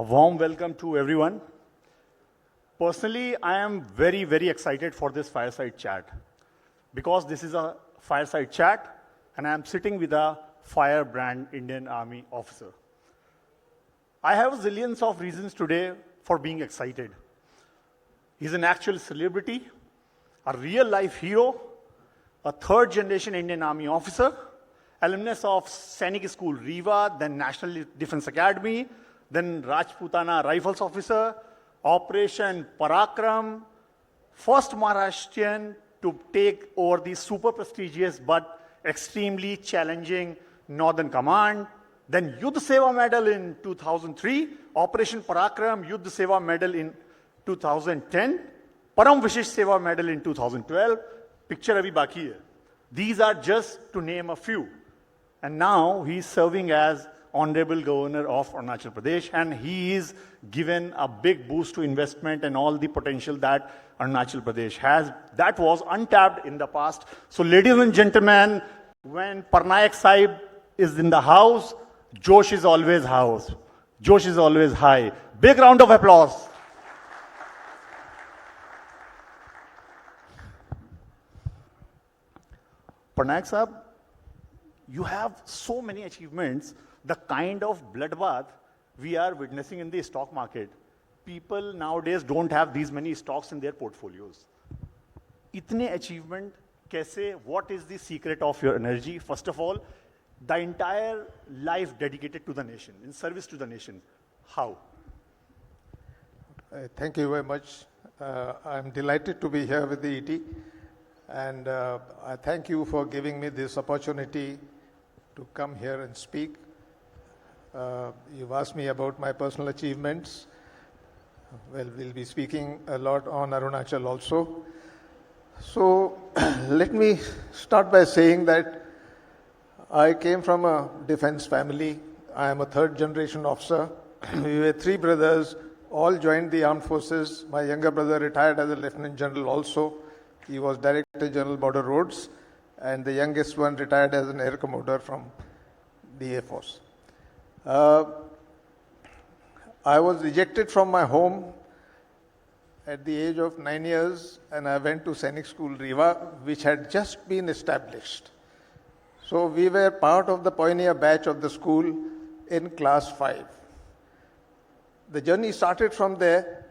A warm welcome to everyone. Personally, I am very, very excited for this fireside chat because this is a fireside chat and I am sitting with a firebrand Indian Army officer. I have zillions of reasons today for being excited. He's an actual celebrity, a real life hero, a third generation Indian Army officer, alumnus of Sainik School Rewa, then National Defense Academy, then Rajputana Rifles officer, Operation Parakram, first Maharashtrian to take over the super prestigious but extremely challenging Northern Command, then Yudh Seva Medal in 2003, Operation Parakram Yudh Seva Medal in 2010, Param Vishish Seva Medal in 2012, picture abhi baki hai. These are just to name a few. And now he's serving as Honorable Governor of Arunachal Pradesh, and he is given a big boost to investment and all the potential that Arunachal Pradesh has. That was untapped in the past. So ladies and gentlemen, when Parnaik Sahib is in the house, Josh is always house. Josh is always high. Big round of applause. Parnaik Sahib, you have so many achievements. The kind of bloodbath we are witnessing in the stock market, people nowadays don't have these many stocks in their portfolios. Itne achievement, kaise, what is the secret of your energy? First of all, the entire life dedicated to the nation, in service to the nation. How? Thank you very much. I'm delighted to be here with the ET. And I thank you for giving me this opportunity to come here and speak. You've asked me about my personal achievements. Well, we'll be speaking a lot on Arunachal also. So let me start by saying that I came from a defense family. I am a third generation officer. We were three brothers, all joined the armed forces. My younger brother retired as a lieutenant general also. He was Director General Border Roads. And the youngest one retired as an air commodore from the Air Force. I was ejected from my home at the age of 9 years, and I went to Sainik School Rewa, which had just been established. So we were part of the pioneer batch of the school in class 5. The journey started from there.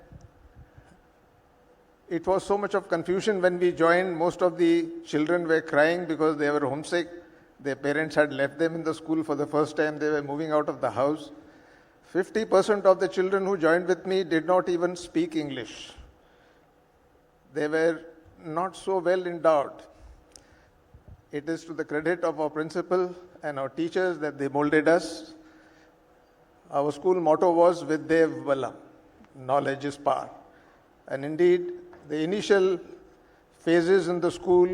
It was so much of confusion when we joined. Most of the children were crying because they were homesick. Their parents had left them in the school for the first time. They were moving out of the house. 50% of the children who joined with me did not even speak English. They were not so well endowed. It is to the credit of our principal and our teachers that they molded us. Our school motto was Vidya Vala, knowledge is power. And indeed, the initial phases in the school,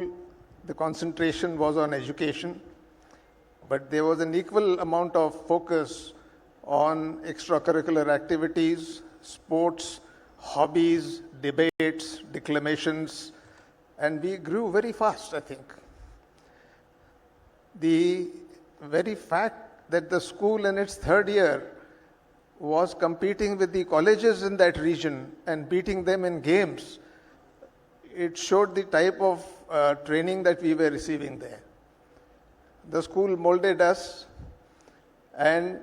the concentration was on education. But there was an equal amount of focus on extracurricular activities, sports, hobbies, debates, declamations, and we grew very fast, I think. The very fact that the school in its third year was competing with the colleges in that region and beating them in games, it showed the type of training that we were receiving there. The school molded us and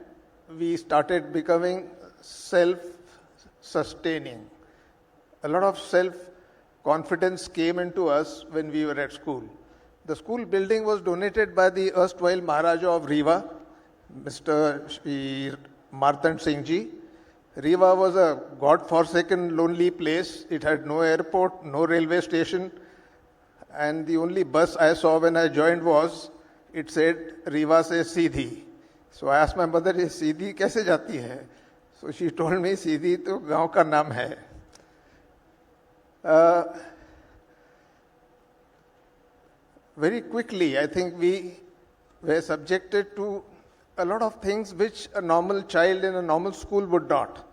we started becoming self-sustaining. A lot of self-confidence came into us when we were at school. The school building was donated by the erstwhile Maharaja of Rewa, Mr. Martand Singh ji. Rewa was a God-forsaken, lonely place. It had no airport, no railway station. And the only bus I saw when I joined was, it said, Rewa se Seedhi. So I asked my mother, ये सीधी कैसे जाती है? So she told me, सीधी तो गांव का नाम है. Very quickly, I think we were subjected to a lot of things which a normal child in a normal school would not.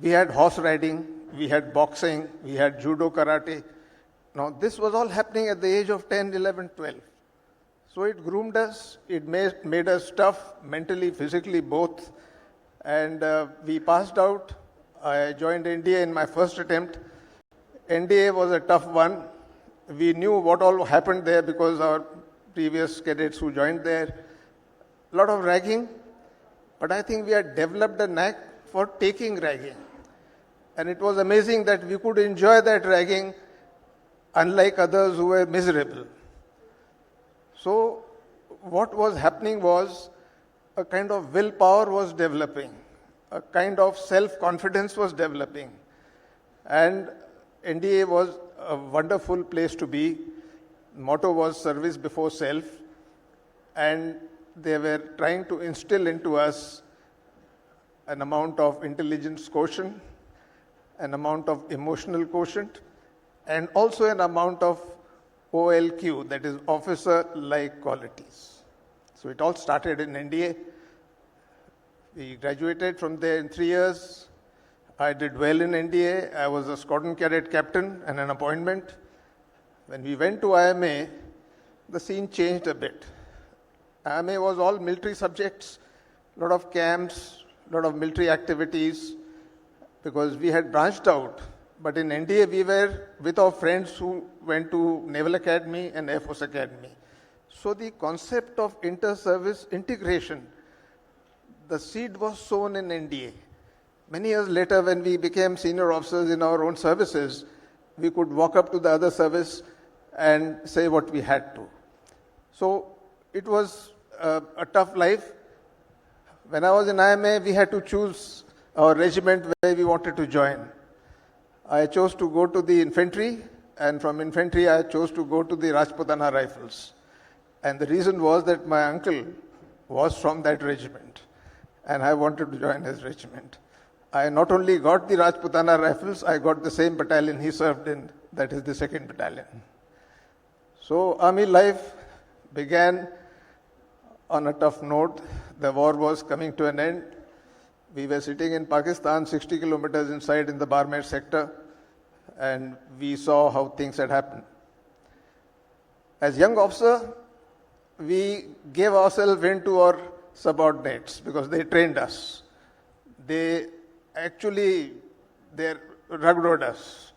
We had horse riding, we had boxing, we had judo, karate. Now, this was all happening at the age of 10, 11, 12. So it groomed us, it made us tough, mentally, physically, both. And we passed out. I joined NDA in my first attempt. NDA was a tough one. We knew what all happened there because our previous cadets who joined there, a lot of ragging, but I think we had developed a knack for taking ragging. And it was amazing that we could enjoy that ragging unlike others who were miserable. So what was happening was a kind of willpower was developing, a kind of self-confidence was developing. And NDA was a wonderful place to be. The motto was service before self. And they were trying to instill into us an amount of intelligence quotient, an amount of emotional quotient, and also an amount of OLQ, that is officer-like qualities. So it all started in NDA. We graduated from there in 3 years. I did well in NDA. I was a squadron cadet captain and an appointment. When we went to IMA, the scene changed a bit. IMA was all military subjects, a lot of camps, a lot of military activities, because we had branched out. But in NDA, we were with our friends who went to Naval Academy and Air Force Academy. So the concept of inter-service integration, the seed was sown in NDA. Many years later, when we became senior officers in our own services, we could walk up to the other service and say what we had to. So it was a tough life. When I was in IMA, we had to choose our regiment where we wanted to join. I chose to go to the infantry, and from infantry I chose to go to the Rajputana Rifles. And the reason was that my uncle was from that regiment, and I wanted to join his regiment. I not only got the Rajputana Rifles, I got the same battalion he served in, that is the 2nd Battalion. So army life began on a tough note. The war was coming to an end. We were sitting in Pakistan, 60 kilometers inside in the Barmer sector, and we saw how things had happened. As young officer, we gave ourselves in to our subordinates because they trained us. They ragged us.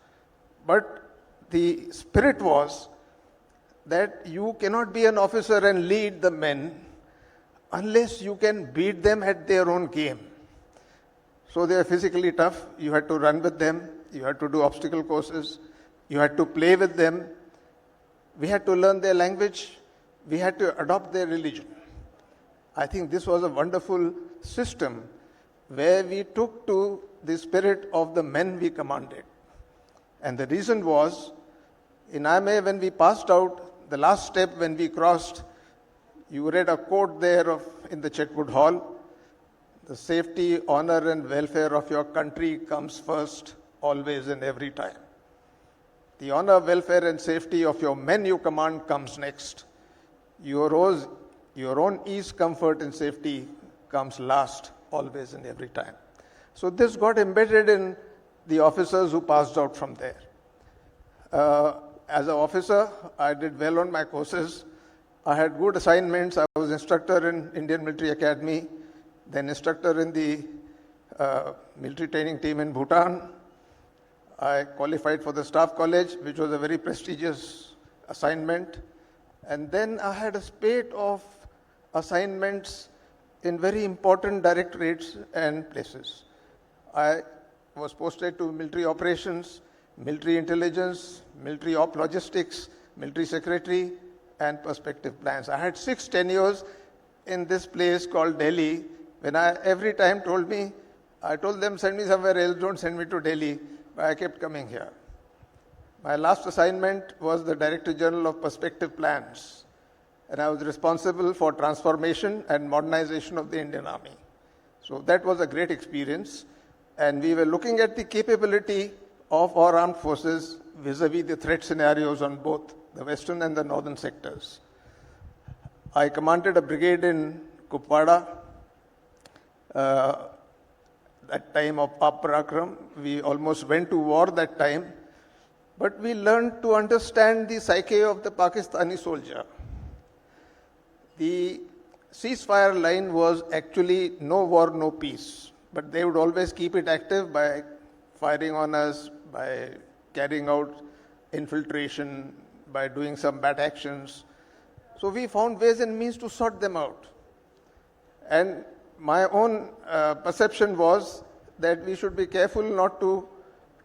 But the spirit was that you cannot be an officer and lead the men unless you can beat them at their own game. So they are physically tough. You had to run with them. You had to do obstacle courses. You had to play with them. We had to learn their language. We had to adopt their religion. I think this was a wonderful system where we took to the spirit of the men we commanded. And the reason was, in IMA, when we passed out, the last step when we crossed, you read a quote there in the Chetwood Hall: the safety, honor, and welfare of your country comes first, always and every time. The honor, welfare, and safety of your men you command comes next. Your own ease, comfort, and safety comes last, always and every time. So this got embedded in the officers who passed out from there. As an officer, I did well on my courses. I had good assignments. I was instructor in Indian Military Academy, then instructor in the military training team in Bhutan. I qualified for the Staff College, which was a very prestigious assignment. And then I had a spate of assignments in very important directorates and places. I was posted to military operations, military intelligence, military op logistics, military secretary, and perspective plans. I had 6 tenures in this place called Delhi. When every time I told them, send me somewhere else, don't send me to Delhi, but I kept coming here. My last assignment was the Director General of Perspective Plans, and I was responsible for transformation and modernization of the Indian Army. So that was a great experience, and we were looking at the capability of our armed forces vis-a-vis the threat scenarios on both the western and the northern sectors. I commanded a brigade in Kupwara, that time of Parakram. We almost went to war that time, but we learned to understand the psyche of the Pakistani soldier. The ceasefire line was actually no war, no peace. but they would always keep it active by firing on us, by carrying out infiltration, by doing some bad actions. So we found ways and means to sort them out. And my own perception was that we should be careful not to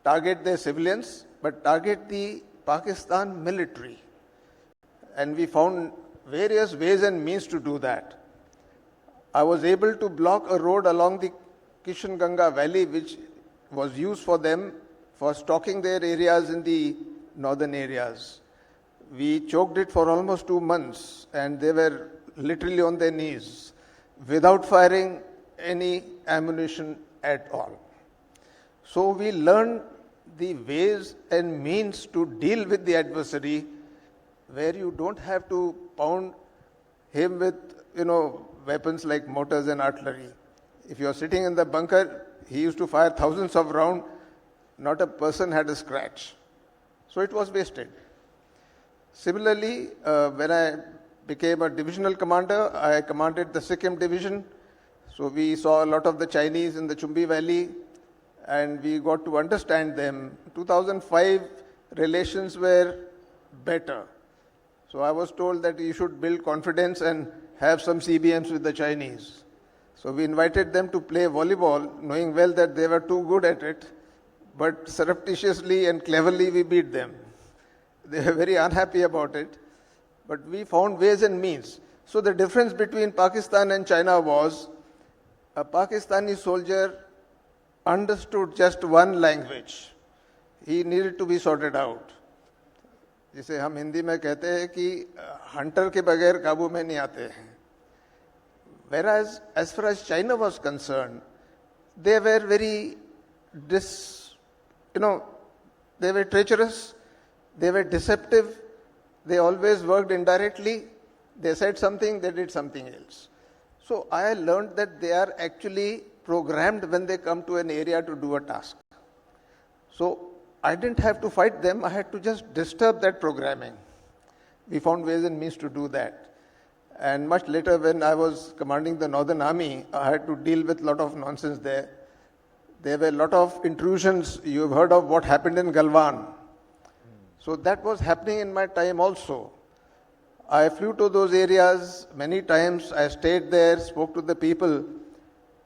target their civilians, but target the Pakistan military. And we found various ways and means to do that. I was able to block a road along the Kishanganga Valley, which was used for them for stalking their areas in the northern areas. We choked it for almost 2 months, and they were literally on their knees without firing any ammunition at all. So we learned the ways and means to deal with the adversary, where you don't have to pound him with, weapons like mortars and artillery. If you are sitting in the bunker, he used to fire thousands of rounds, not a person had a scratch. So it was wasted. Similarly, when I became a divisional commander, I commanded the Sikkim division. So we saw a lot of the Chinese in the Chumbi Valley, and we got to understand them. 2005, relations were better. So I was told that you should build confidence and have some CBMs with the Chinese. So we invited them to play volleyball, knowing well that they were too good at it, but surreptitiously and cleverly we beat them. They were very unhappy about it, but we found ways and means. So the difference between Pakistan and China was a Pakistani soldier understood just one language. He needed to be sorted out. जिसे हम हिंदी में कहते हैं कि Hunter के बगैर काबू में नहीं आते हैं. Whereas as far as China was concerned, they were very they were treacherous, they were deceptive, they always worked indirectly, they said something, they did something else. So I learned that they are actually programmed when they come to an area to do a task. So I didn't have to fight them, I had to just disturb that programming. We found ways and means to do that. And much later, when I was commanding the Northern Army, I had to deal with a lot of nonsense there. There were a lot of intrusions. You've heard of what happened in Galwan. So that was happening in my time also. I flew to those areas many times. I stayed there, spoke to the people,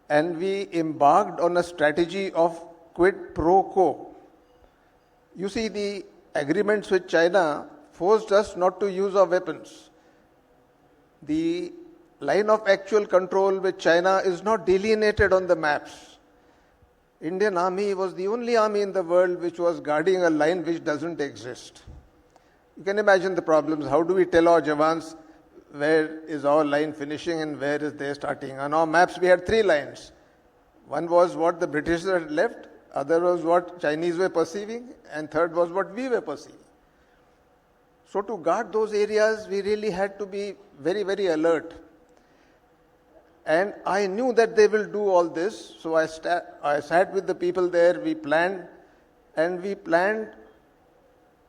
and we embarked on a strategy of quid pro quo. You see, the agreements with China forced us not to use our weapons. The line of actual control with China is not delineated on the maps. Indian Army was the only army in the world which was guarding a line which doesn't exist. You can imagine the problems. How do we tell our Jawans where is our line finishing and where is they starting? On our maps we had 3 lines. One was what the British had left, other was what Chinese were perceiving, and third was what we were perceiving. So to guard those areas, we really had to be very, very alert. And I knew that they will do all this, so I sat with the people there, we planned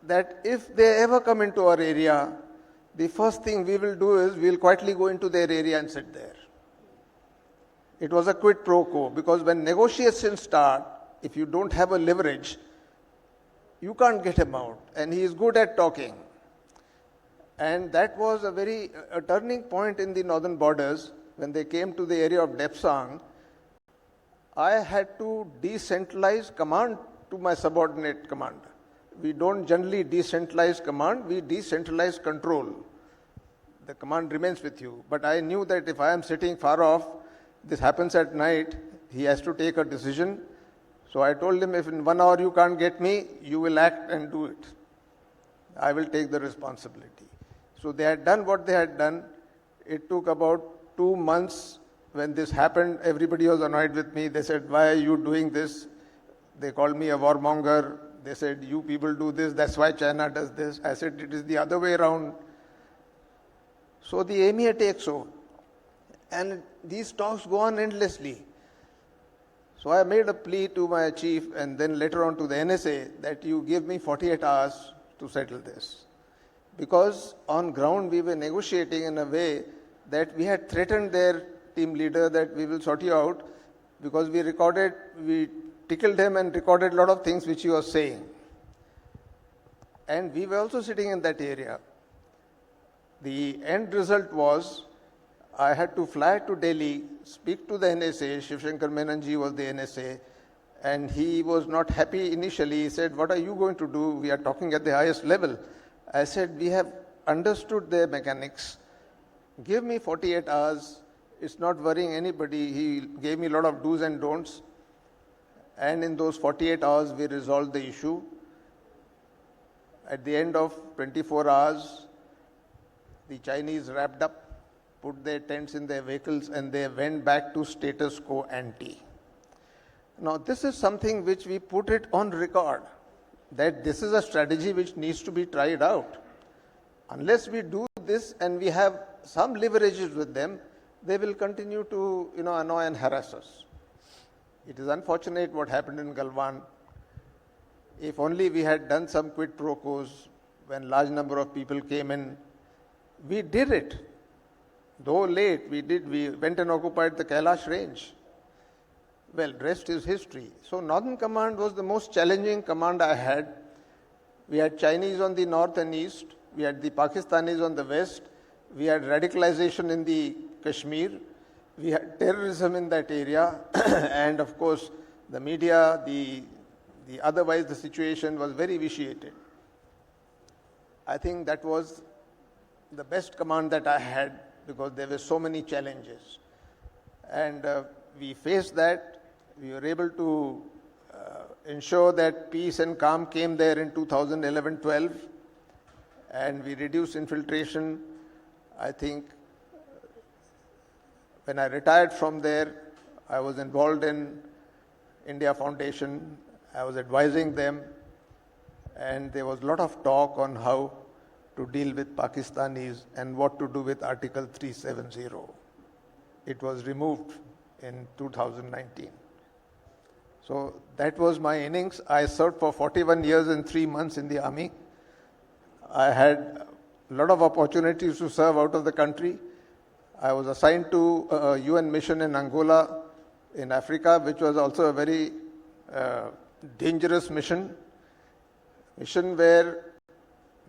that if they ever come into our area, the first thing we will do is we'll quietly go into their area and sit there. It was a quid pro quo, because when negotiations start, if you don't have a leverage, you can't get him out, and he is good at talking. And that was a turning point in the northern borders. When they came to the area of Depsang, I had to decentralize command to my subordinate commander. We don't generally decentralize command, we decentralize control. The command remains with you. But I knew that if I am sitting far off, this happens at night, he has to take a decision. So I told him, if in 1 hour you can't get me, you will act and do it. I will take the responsibility. So they had done what they had done. It took about 2 months. When this happened, everybody was annoyed with me. They said, why are you doing this? They called me a warmonger. They said, you people do this, that's why China does this. I said, it is the other way around. So the emir takes over. And these talks go on endlessly. So I made a plea to my chief and then later on to the NSA that you give me 48 hours to settle this. Because on ground we were negotiating in a way that we had threatened their team leader that we will sort you out. because we tickled him and recorded a lot of things which he was saying. And we were also sitting in that area. The end result was I had to fly to Delhi, speak to the NSA. Shiv Shankar Menonji was the NSA, and he was not happy initially. He said, "What are you going to do? We are talking at the highest level." I said, "We have understood the mechanics. Give me 48 hours. It's not worrying anybody." He gave me a lot of do's and don'ts. And in those 48 hours, we resolved the issue. At the end of 24 hours, the Chinese wrapped up, put their tents in their vehicles, and they went back to status quo ante. Now, this is something which we put it on record, that this is a strategy which needs to be tried out. Unless we do this and we have some leverages with them, they will continue to annoy and harass us. It is unfortunate what happened in Galwan. If only we had done some quid pro quos when large number of people came in. We did it. Though late, we went and occupied the Kailash range. Well, rest is history. So Northern Command was the most challenging command I had. We had Chinese on the north and east. We had the Pakistanis on the west. We had radicalization in the Kashmir. We had terrorism in that area. And of course, the media, otherwise the situation was very vitiated. I think that was the best command that I had, because there were so many challenges. And we faced that. We were able to ensure that peace and calm came there in 2011-12, and we reduced infiltration. I think when I retired from there, I was involved in India Foundation. I was advising them, and there was a lot of talk on how to deal with Pakistanis and what to do with Article 370. It was removed in 2019. So that was my innings. I served for 41 years and 3 months in the army. I had a lot of opportunities to serve out of the country. I was assigned to a UN mission in Angola in Africa, which was also a very dangerous mission where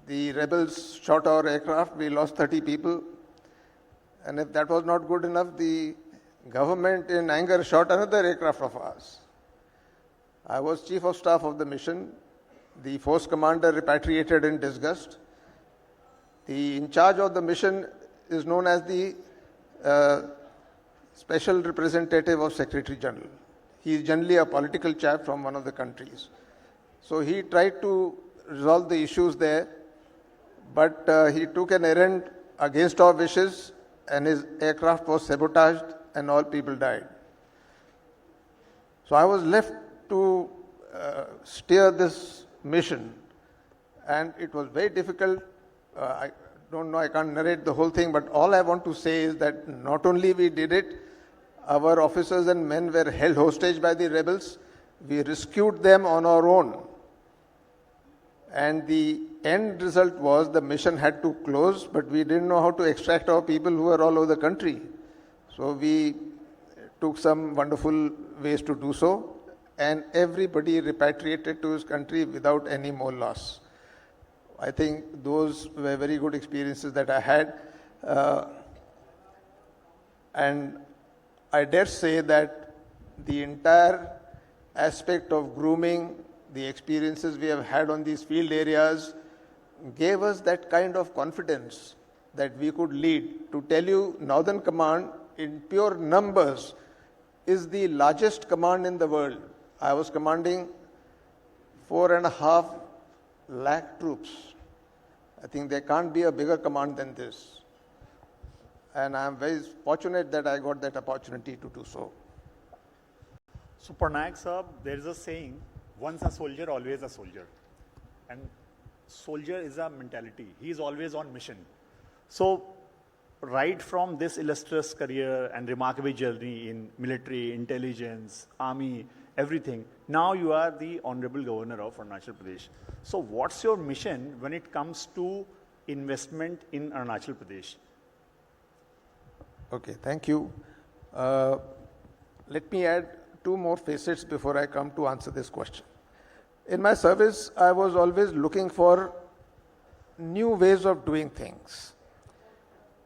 the rebels shot our aircraft. We lost 30 people. And if that was not good enough, the government in anger shot another aircraft of ours. I was chief of staff of the mission. The force commander repatriated in disgust. The in charge of the mission is known as the special representative of Secretary General. He is generally a political chap from one of the countries. So he tried to resolve the issues there, but he took an errand against our wishes, and his aircraft was sabotaged and all people died. So I was left to steer this mission, and it was very difficult. I don't know, I can't narrate the whole thing, but all I want to say is that not only we did it, our officers and men were held hostage by the rebels. We rescued them on our own. And the end result was the mission had to close, but we didn't know how to extract our people who were all over the country. So we took some wonderful ways to do so, and everybody repatriated to his country without any more loss. I think those were very good experiences that I had. And I dare say that the entire aspect of grooming, the experiences we have had on these field areas, gave us that kind of confidence that we could lead. To tell you, Northern Command, in pure numbers, is the largest command in the world. I was commanding 4.5 lakh troops. I think there can't be a bigger command than this. And I am very fortunate that I got that opportunity to do so. So Parnaik sir, there is a saying, once a soldier, always a soldier. And soldier is a mentality. He is always on mission. So right from this illustrious career and remarkable journey in military, intelligence, army, everything, now you are the Honorable Governor of Arunachal Pradesh. So what's your mission when it comes to investment in Arunachal Pradesh? Okay, thank you. Let me add two more facets before I come to answer this question. In my service, I was always looking for new ways of doing things.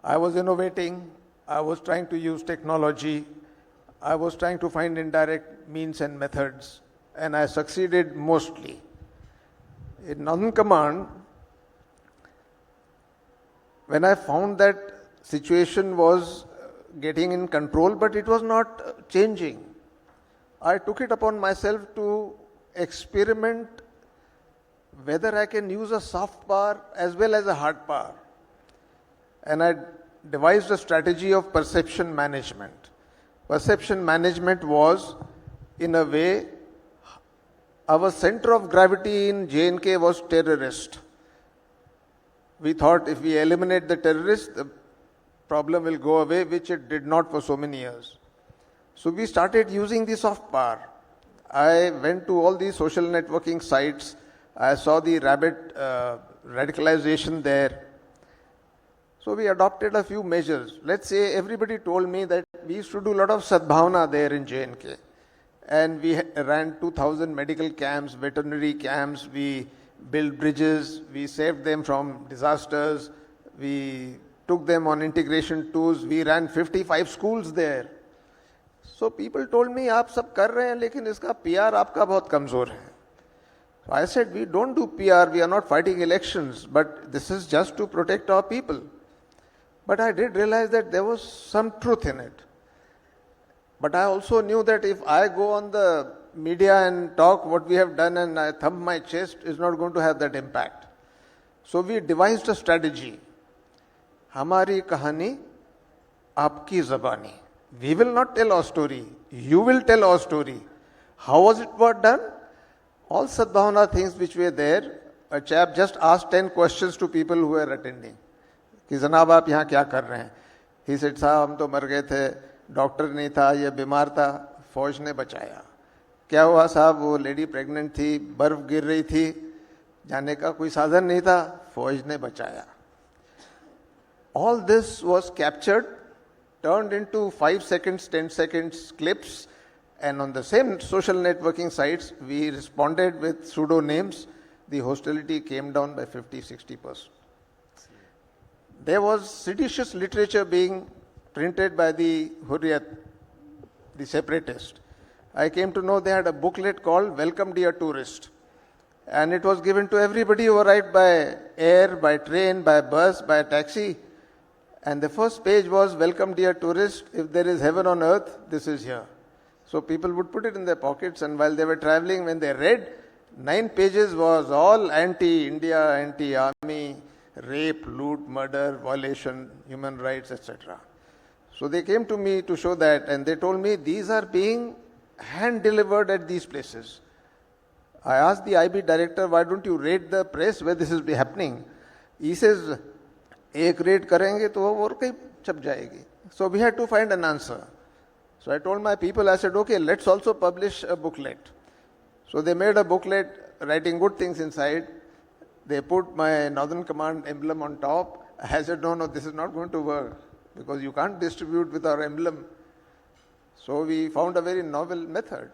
I was innovating, I was trying to use technology, I was trying to find indirect means and methods, and I succeeded mostly. In Northern Command, when I found that situation was getting in control, but it was not changing, I took it upon myself to experiment whether I can use a soft power as well as a hard power. And I devised a strategy of perception management. Perception management was, in a way, our center of gravity in J&K was terrorist. We thought if we eliminate the terrorists, the problem will go away, which it did not for so many years. So we started using the soft power. I went to all these social networking sites. I saw the rapid radicalization there. So we adopted a few measures. Let's say everybody told me that we used to do a lot of sadbhavana there in J&K. And we ran 2,000 medical camps, veterinary camps, we built bridges, we saved them from disasters, we took them on integration tours, we ran 55 schools there. So people told me, आप सब कर रहे हैं, लेकिन इसका PR आपका बहुत कमजोर है. So I said, we don't do PR, we are not fighting elections, but this is just to protect our people. But I did realize that there was some truth in it. But I also knew that if I go on the media and talk what we have done and I thump my chest, is not going to have that impact. So we devised a strategy. Hamari kahani, aapki zabani. We will not tell our story. You will tell our story. How was it done? All sadbhavana things which were there, a chap just asked 10 questions to people who were attending. कि जनाब आप यहाँ क्या कर रहे हैं? He said, साहब हम तो मर गए थे, डॉक्टर नहीं था, ये बीमार था, फौज ने बचाया. क्या हुआ साहब? वो लेडी प्रेग्नेंट थी, बर्फ गिर रही थी, जाने का कोई साधन नहीं था, फौज ने बचाया. All this was captured, turned into 5 seconds, 10 seconds clips, and on the same social networking sites, we responded with pseudo names. The hostility came down by 50-60%. There was seditious literature being printed by the Hurriyat, the separatist. I came to know they had a booklet called Welcome Dear Tourist. And it was given to everybody who arrived by air, by train, by bus, by taxi. And the first page was, Welcome Dear Tourist, if there is heaven on earth, this is here. So people would put it in their pockets, and while they were traveling, when they read, 9 pages was all anti-India, anti-army, rape, loot, murder, violation, human rights, etc. So they came to me to show that, and they told me these are being hand-delivered at these places. I asked the IB director, why don't you raid the press where this is happening? He says, एक raid करेंगे तो वो और कहीं छप जाएगी. So we had to find an answer. So I told my people, I said, okay, let's also publish a booklet. So they made a booklet writing good things inside. They put my Northern Command emblem on top. I said, no, this is not going to work because you can't distribute with our emblem. So we found a very novel method.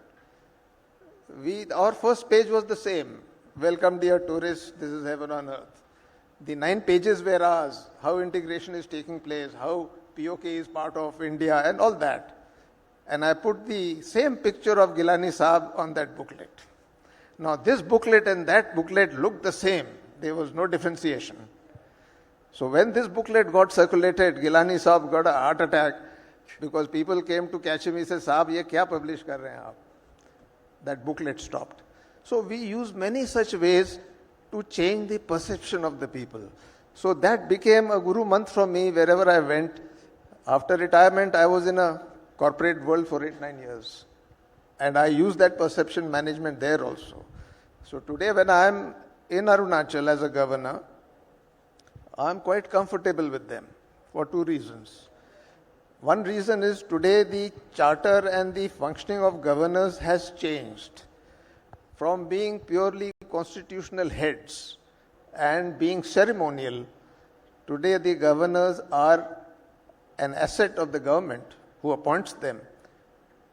Our first page was the same. Welcome dear tourists, this is heaven on earth. The 9 pages were ours, how integration is taking place, how POK is part of India and all that. And I put the same picture of Gilani Saab on that booklet. Now this booklet and that booklet looked the same. There was no differentiation. So when this booklet got circulated, Gilani Saab got a heart attack because people came to catch him. He said, Saab, ye kya publish kar rahe hain aap? That booklet stopped. So we use many such ways to change the perception of the people. So that became a guru mantra for me wherever I went. After retirement, I was in a corporate world for 8-9 years. And I used that perception management there also. So today when I am in Arunachal as a governor, I am quite comfortable with them for 2 reasons. One reason is today the charter and the functioning of governors has changed from being purely constitutional heads and being ceremonial. Today the governors are an asset of the government who appoints them.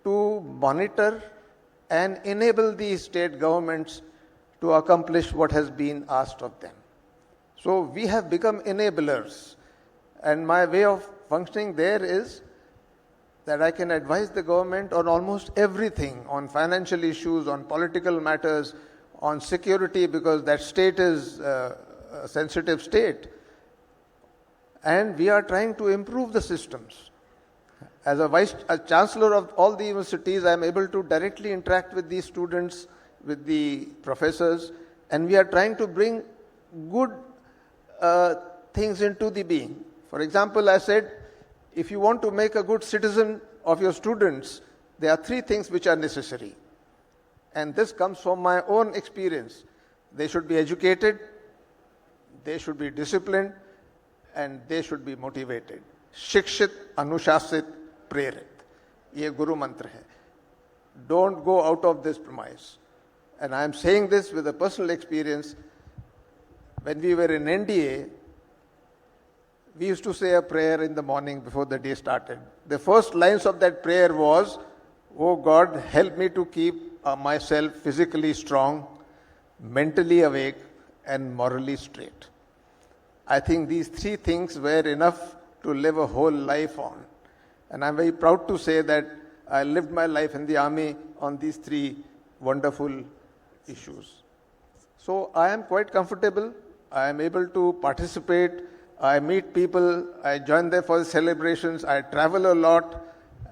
to monitor and enable the state governments to accomplish what has been asked of them. So we have become enablers. And my way of functioning there is that I can advise the government on almost everything, on financial issues, on political matters, on security, because that state is a sensitive state. And we are trying to improve the systems. As a chancellor of all the universities, I am able to directly interact with the students, with the professors, and we are trying to bring good things into the being. For example, I said, if you want to make a good citizen of your students, there are 3 things which are necessary. And this comes from my own experience. They should be educated, they should be disciplined, and they should be motivated. Shikshit, Anushashit, Prerit. Ye Guru Mantra hai. Don't go out of this premise. And I am saying this with a personal experience. When we were in NDA, we used to say a prayer in the morning before the day started. The first lines of that prayer was, "Oh God, help me to keep myself physically strong, mentally awake, and morally straight." I think these 3 things were enough to live a whole life on. And I'm very proud to say that I lived my life in the army on these 3 wonderful issues. So I am quite comfortable. I am able to participate. I meet people. I join them for the celebrations. I travel a lot.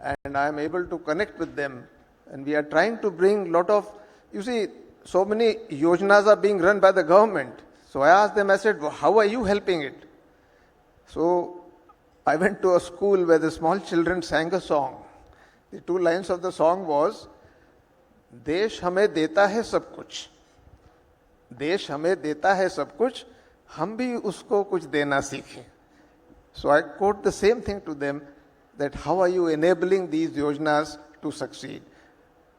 And I am able to connect with them. And we are trying to bring a lot of, you see, so many yojnas are being run by the government. So I asked them, I said, well, how are you helping it? So I went to a school where the small children sang a song. The 2 lines of the song was, "Desh hame deta hai sab kuch. Desh hame deta hai sab kuch. Hum bhi usko kuch dena seekhe." So I quote the same thing to them, that how are you enabling these yojnas to succeed?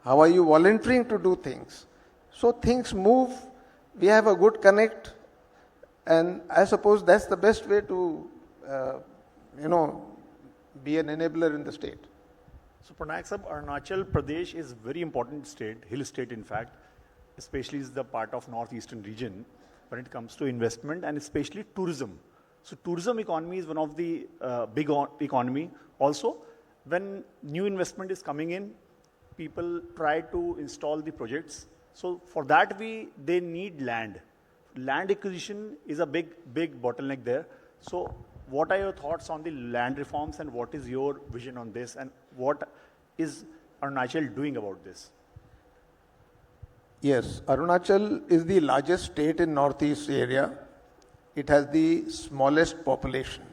How are you volunteering to do things? So things move. We have a good connect. And I suppose that's the best way to, be an enabler in the state. So Parnaik sir, Arunachal Pradesh is very important state, hill state in fact, especially is the part of northeastern region when it comes to investment and especially tourism. So tourism economy is one of the big economy. Also, when new investment is coming in, people try to install the projects. So for that they need land. Land acquisition is a big bottleneck there. So what are your thoughts on the land reforms and what is your vision on this and what is Arunachal doing about this? Yes, Arunachal is the largest state in northeast area. It has the smallest population.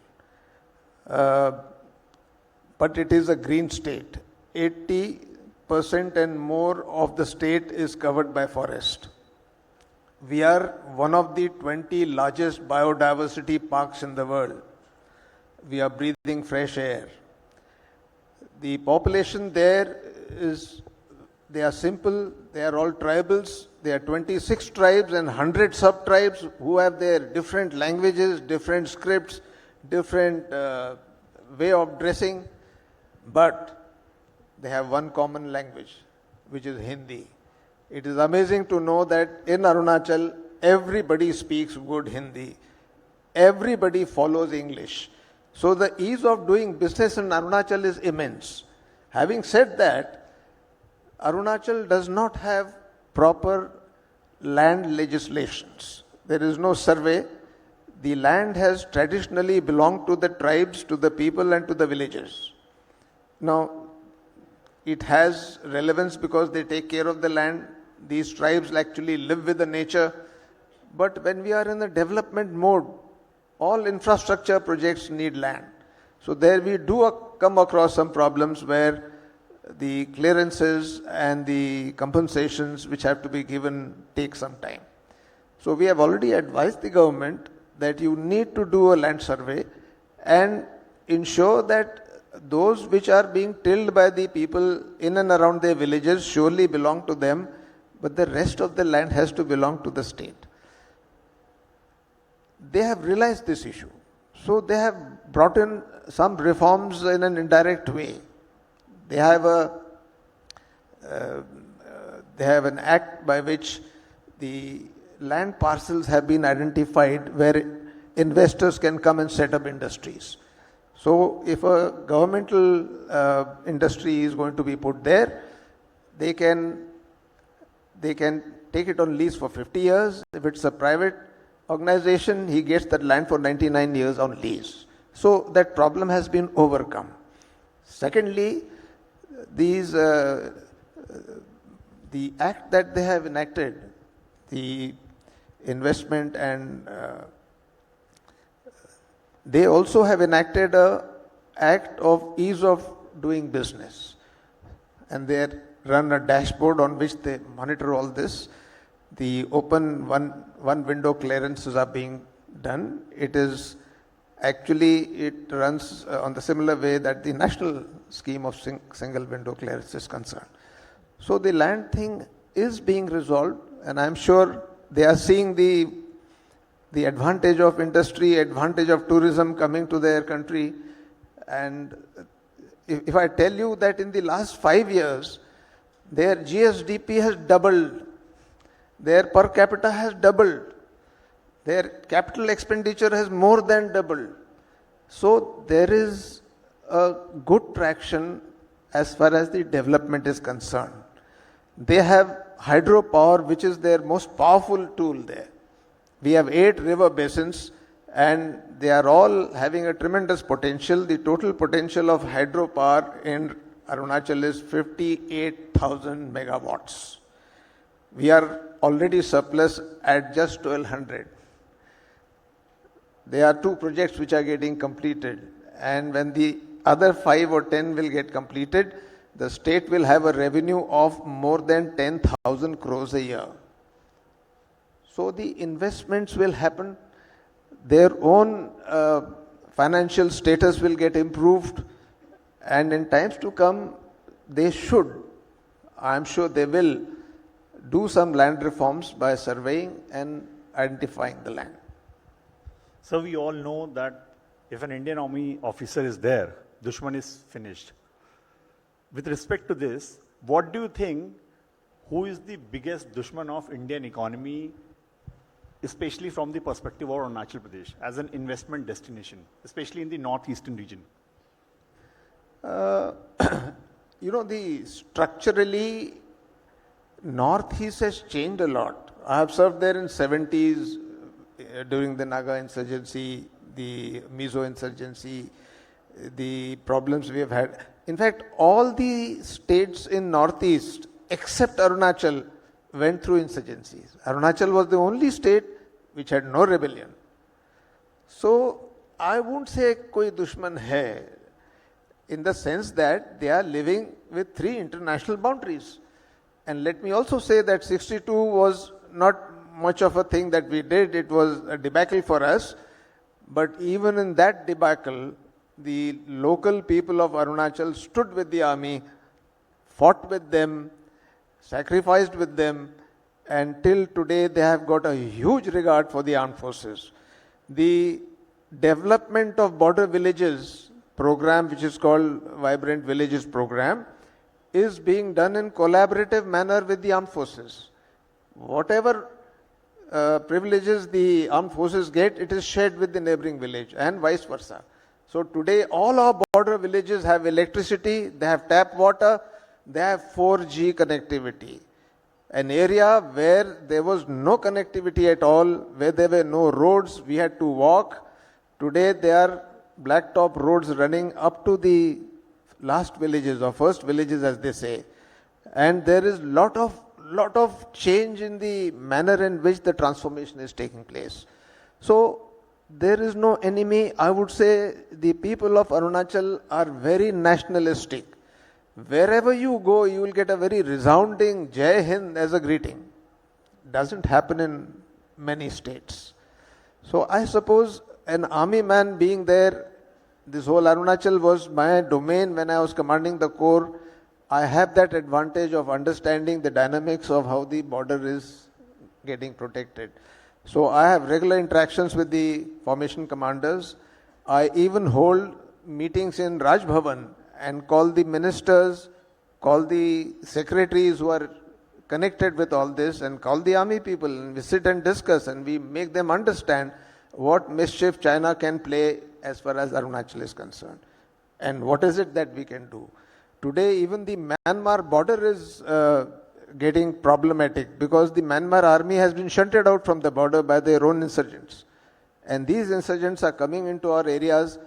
But it is a green state. 80% and more of the state is covered by forest. We are one of the 20 largest biodiversity parks in the world. We are breathing fresh air. The population there they are simple, they are all tribals. There are 26 tribes and 100 sub-tribes who have their different languages, different scripts, different way of dressing. But they have one common language, which is Hindi. It is amazing to know that in Arunachal, everybody speaks good Hindi. Everybody follows English. So the ease of doing business in Arunachal is immense. Having said that, Arunachal does not have proper land legislations. There is no survey. The land has traditionally belonged to the tribes, to the people and to the villages. Now, it has relevance because they take care of the land. These tribes actually live with the nature. But when we are in the development mode, all infrastructure projects need land. So there we do come across some problems where the clearances and the compensations which have to be given take some time. So we have already advised the government that you need to do a land survey and ensure that those which are being tilled by the people in and around their villages surely belong to them, but the rest of the land has to belong to the state. They have realized this issue. So they have brought in some reforms in an indirect way. They have a they have an act by which the land parcels have been identified where investors can come and set up industries. So if a governmental industry is going to be put there, they can take it on lease for 50 years. If it's a private organization, he gets that land for 99 years on lease. So that problem has been overcome. Secondly, the act that they have enacted, the investment and they also have enacted a act of ease of doing business, and they run a dashboard on which they monitor all this. The open one window clearances are being done. It runs on the similar way that the national scheme of single window clearance is concerned. So the land thing is being resolved, and I'm sure they are seeing the advantage of industry, advantage of tourism coming to their country. And if I tell you that in the last 5 years, their GSDP has doubled, their per capita has doubled, their capital expenditure has more than doubled. So there is a good traction as far as the development is concerned. They have hydropower, which is their most powerful tool there. We have 8 river basins, and they are all having a tremendous potential. The total potential of hydropower in Arunachal is 58,000 megawatts. We are already surplus at just 1,200. There are 2 projects which are getting completed, and when the other 5 or 10 will get completed, the state will have a revenue of more than 10,000 crores a year. So the investments will happen, their own financial status will get improved, and in times to come, I'm sure they will do some land reforms by surveying and identifying the land. So we all know that if an Indian Army officer is there, Dushman is finished. With respect to this, what do you think, who is the biggest Dushman of Indian economy, especially from the perspective of Arunachal Pradesh as an investment destination, especially in the northeastern region? Structurally, northeast has changed a lot. I have served there in 70s during the Naga insurgency, the Mizo insurgency, the problems we have had. In fact, all the states in northeast except Arunachal went through insurgencies. Arunachal was the only state which had no rebellion. So I won't say koi dushman hai, in the sense that they are living with 3 international boundaries. And let me also say that 62 was not much of a thing that we did. It was a debacle for us. But even in that debacle, the local people of Arunachal stood with the army, fought with them, sacrificed with them, and till today they have got a huge regard for the armed forces. The development of border villages program, which is called Vibrant Villages program, is being done in collaborative manner with the armed forces. Whatever privileges the armed forces get, it is shared with the neighboring village and vice versa. So today all our border villages have electricity, they have tap water, they have 4G connectivity. An area where there was no connectivity at all, where there were no roads, we had to walk. Today there are blacktop roads running up to the last villages or first villages, as they say. And there is lot of change in the manner in which the transformation is taking place. So there is no enemy. I would say the people of Arunachal are very nationalistic. Wherever you go, you will get a very resounding Jai Hind as a greeting. Doesn't happen in many states. So I suppose an army man being there, this whole Arunachal was my domain when I was commanding the corps. I have that advantage of understanding the dynamics of how the border is getting protected. So I have regular interactions with the formation commanders. I even hold meetings in Raj Bhavan and call the ministers call the secretaries who are connected with all this, and call the army people, and we sit and discuss, and we make them understand what mischief China can play as far as Arunachal is concerned, and what is it that we can do. Today, even the Myanmar border is getting problematic because the Myanmar army has been shunted out from the border by their own insurgents. And these insurgents are coming into our areas,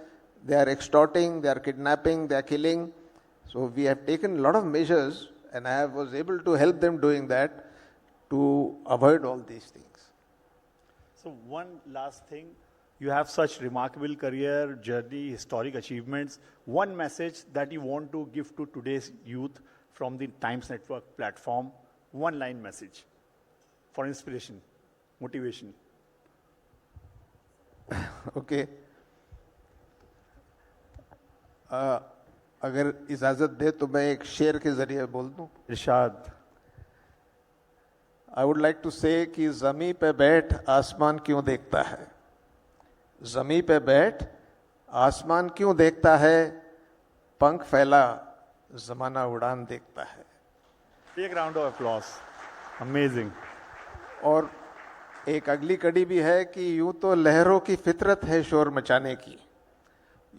they are extorting, they are kidnapping, they are killing. So we have taken a lot of measures, and I was able to help them doing that to avoid all these things. So one last thing, you have such remarkable career, journey, historic achievements. One message that you want to give to today's youth from the Times Network platform, one line message for inspiration, motivation. Okay. अगर इजाजत दे तो मैं एक शेर के जरिए बोल दूं. इरशाद. I would like to say कि ज़मीं पे बैठ आसमान क्यों देखता है, ज़मीं पे बैठ आसमान क्यों देखता है, पंख फैला ज़माना उड़ान देखता है. Big round of applause. Amazing. और एक अगली कड़ी भी है कि यूं तो लहरों की फितरत है शोर मचाने की,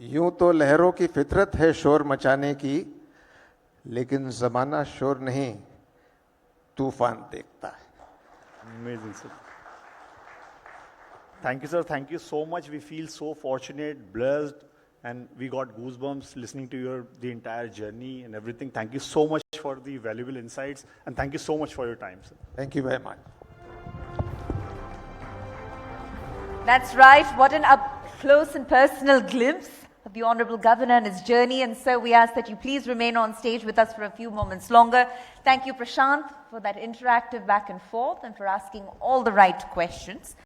यूं तो लहरों की फितरत है शोर मचाने की, लेकिन ज़माना शोर नहीं तूफान देखता है. Amazing, sir. Thank you, sir. Thank you so much. We feel so fortunate, blessed, and we got goosebumps listening to the entire journey and everything. Thank you so much for the valuable insights, and thank you so much for your time, sir. Thank you very much. That's right. What an up close and personal glimpse of the Honorable Governor and his journey. And so we ask that you please remain on stage with us for a few moments longer. Thank you, Prashant, for that interactive back and forth and for asking all the right questions.